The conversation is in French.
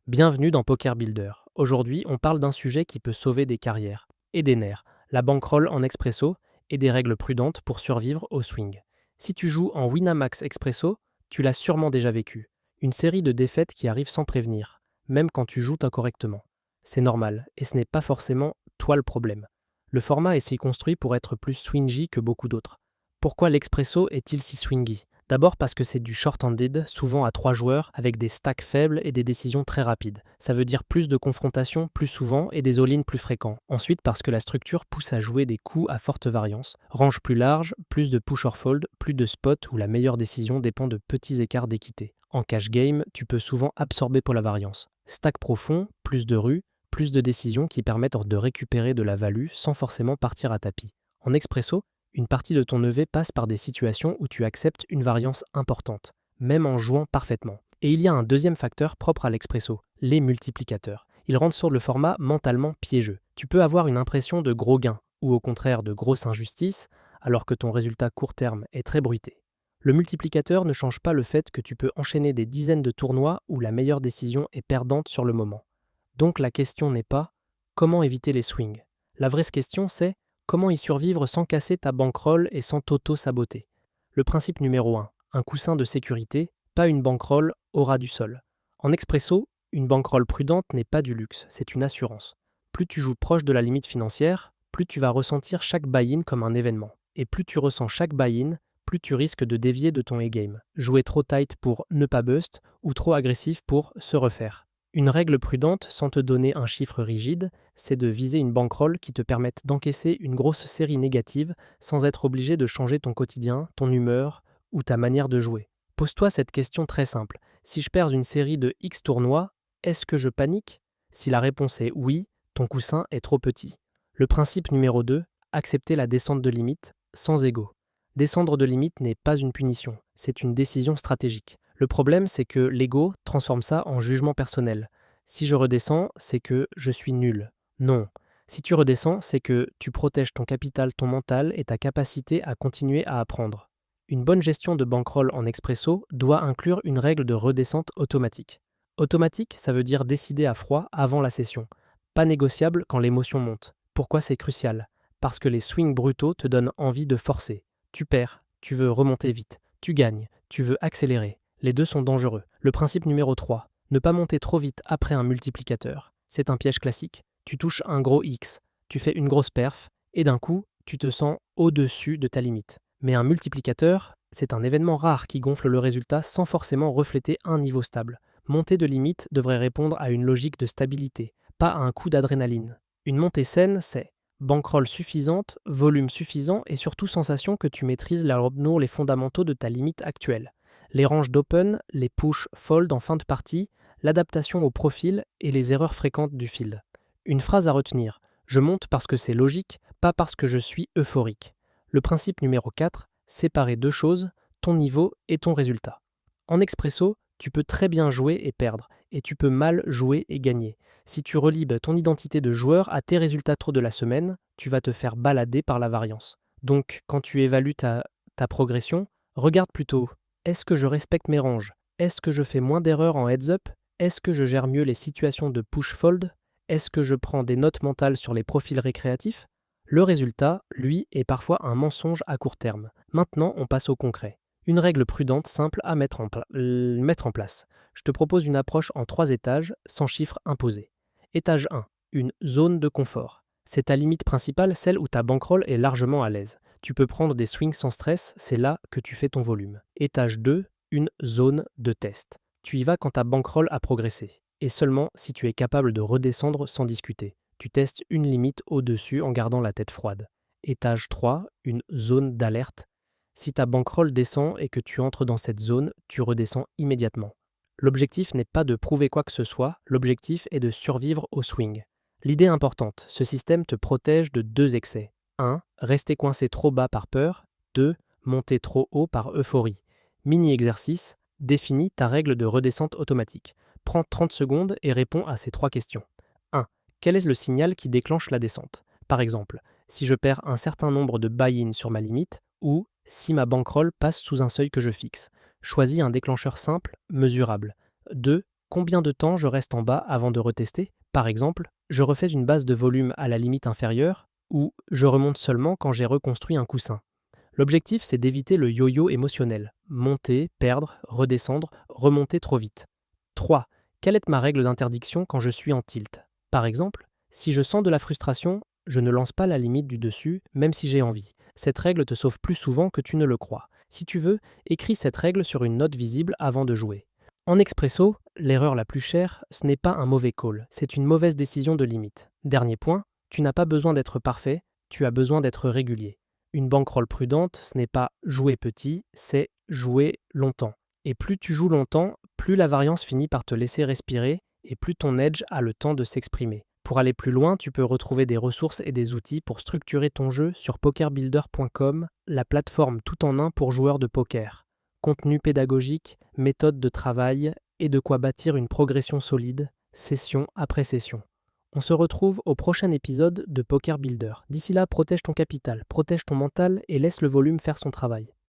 Bienvenue dans Poker Builder. Aujourd'hui, on parle d'un sujet qui peut sauver des carrières et des nerfs, la bankroll en expresso et des règles prudentes pour survivre au swing. Si tu joues en Winamax Expresso, tu l'as sûrement déjà vécu. Une série de défaites qui arrivent sans prévenir, même quand tu joues incorrectement. C'est normal, et ce n'est pas forcément toi le problème. Le format est si construit pour être plus swingy que beaucoup d'autres. Pourquoi l'expresso est-il si swingy? D'abord parce que c'est du short-handed, souvent à 3 joueurs, avec des stacks faibles et des décisions très rapides. Ça veut dire plus de confrontations plus souvent et des all-in plus fréquents. Ensuite parce que la structure pousse à jouer des coups à forte variance. Range plus large, plus de push or fold, plus de spots où la meilleure décision dépend de petits écarts d'équité. En cash game, tu peux souvent absorber pour la variance. Stack profond, plus de rues, plus de décisions qui permettent de récupérer de la value sans forcément partir à tapis. En expresso, une partie de ton EV passe par des situations où tu acceptes une variance importante, même en jouant parfaitement. Et il y a un deuxième facteur propre à l'expresso, les multiplicateurs. Ils rendent sur le format mentalement piégeux. Tu peux avoir une impression de gros gains, ou au contraire de grosse injustice, alors que ton résultat court terme est très bruité. Le multiplicateur ne change pas le fait que tu peux enchaîner des dizaines de tournois où la meilleure décision est perdante sur le moment. Donc la question n'est pas comment éviter les swings. La vraie question c'est comment y survivre sans casser ta bankroll et sans t'auto-saboter? Le principe numéro 1, un coussin de sécurité, pas une bankroll au ras du sol. En expresso, une bankroll prudente n'est pas du luxe, c'est une assurance. Plus tu joues proche de la limite financière, plus tu vas ressentir chaque buy-in comme un événement. Et plus tu ressens chaque buy-in, plus tu risques de dévier de ton A-game. Jouer trop tight pour ne pas bust ou trop agressif pour se refaire. Une règle prudente, sans te donner un chiffre rigide, c'est de viser une bankroll qui te permette d'encaisser une grosse série négative sans être obligé de changer ton quotidien, ton humeur ou ta manière de jouer. Pose-toi cette question très simple. Si je perds une série de X tournois, est-ce que je panique? Si la réponse est oui, ton coussin est trop petit. Le principe numéro 2, accepter la descente de limite sans ego. Descendre de limite n'est pas une punition, c'est une décision stratégique. Le problème, c'est que l'ego transforme ça en jugement personnel. Si je redescends, c'est que je suis nul. Non. Si tu redescends, c'est que tu protèges ton capital, ton mental et ta capacité à continuer à apprendre. Une bonne gestion de bankroll en expresso doit inclure une règle de redescente automatique. Automatique, ça veut dire décider à froid avant la session. Pas négociable quand l'émotion monte. Pourquoi c'est crucial? Parce que les swings brutaux te donnent envie de forcer. Tu perds, tu veux remonter vite. Tu gagnes, tu veux accélérer. Les deux sont dangereux. Le principe numéro 3, ne pas monter trop vite après un multiplicateur. C'est un piège classique. Tu touches un gros X, tu fais une grosse perf, et d'un coup, tu te sens au-dessus de ta limite. Mais un multiplicateur, c'est un événement rare qui gonfle le résultat sans forcément refléter un niveau stable. Monter de limite devrait répondre à une logique de stabilité, pas à un coup d'adrénaline. Une montée saine, c'est bankroll suffisante, volume suffisant et surtout sensation que tu maîtrises les fondamentaux de ta limite actuelle. Les ranges d'open, les push fold en fin de partie, l'adaptation au profil et les erreurs fréquentes du field. Une phrase à retenir, je monte parce que c'est logique, pas parce que je suis euphorique. Le principe numéro 4, séparer deux choses, ton niveau et ton résultat. En expresso, tu peux très bien jouer et perdre, et tu peux mal jouer et gagner. Si tu relibes ton identité de joueur à tes résultats trop de la semaine, tu vas te faire balader par la variance. Donc, quand tu évalues ta progression, regarde plutôt, est-ce que je respecte mes ranges? Est-ce que je fais moins d'erreurs en heads-up? Est-ce que je gère mieux les situations de push-fold? Est-ce que je prends des notes mentales sur les profils récréatifs? Le résultat, lui, est parfois un mensonge à court terme. Maintenant, on passe au concret. Une règle prudente, simple à mettre en place. Je te propose une approche en 3 étages, sans chiffre imposé. Étage 1, une zone de confort. C'est ta limite principale, celle où ta bankroll est largement à l'aise. Tu peux prendre des swings sans stress, c'est là que tu fais ton volume. Étage 2, une zone de test. Tu y vas quand ta bankroll a progressé, et seulement si tu es capable de redescendre sans discuter. Tu testes une limite au-dessus en gardant la tête froide. Étage 3, une zone d'alerte. Si ta bankroll descend et que tu entres dans cette zone, tu redescends immédiatement. L'objectif n'est pas de prouver quoi que ce soit, l'objectif est de survivre au swing. L'idée importante, ce système te protège de 2 excès. 1. Rester coincé trop bas par peur. 2. Monter trop haut par euphorie. Mini-exercice, définis ta règle de redescente automatique. Prends 30 secondes et réponds à ces 3 questions. 1. Quel est le signal qui déclenche la descente? Par exemple, si je perds un certain nombre de buy-in sur ma limite, ou si ma bankroll passe sous un seuil que je fixe. Choisis un déclencheur simple, mesurable. 2. combien de temps je reste en bas avant de retester. Par exemple, je refais une base de volume à la limite inférieure ou je remonte seulement quand j'ai reconstruit un coussin. L'objectif, c'est d'éviter le yo-yo émotionnel. Monter, perdre, redescendre, remonter trop vite. 3. Quelle est ma règle d'interdiction quand je suis en tilt? Par exemple, si je sens de la frustration, je ne lance pas la limite du dessus, même si j'ai envie. Cette règle te sauve plus souvent que tu ne le crois. Si tu veux, écris cette règle sur une note visible avant de jouer. En expresso, l'erreur la plus chère, ce n'est pas un mauvais call, c'est une mauvaise décision de limite. Dernier point, tu n'as pas besoin d'être parfait, tu as besoin d'être régulier. Une bankroll prudente, ce n'est pas jouer petit, c'est jouer longtemps. Et plus tu joues longtemps, plus la variance finit par te laisser respirer et plus ton edge a le temps de s'exprimer. Pour aller plus loin, tu peux retrouver des ressources et des outils pour structurer ton jeu sur pokerbuilder.com, la plateforme tout en un pour joueurs de poker. Contenu pédagogique, méthode de travail et de quoi bâtir une progression solide, session après session. On se retrouve au prochain épisode de Poker Builder. D'ici là, protège ton capital, protège ton mental et laisse le volume faire son travail.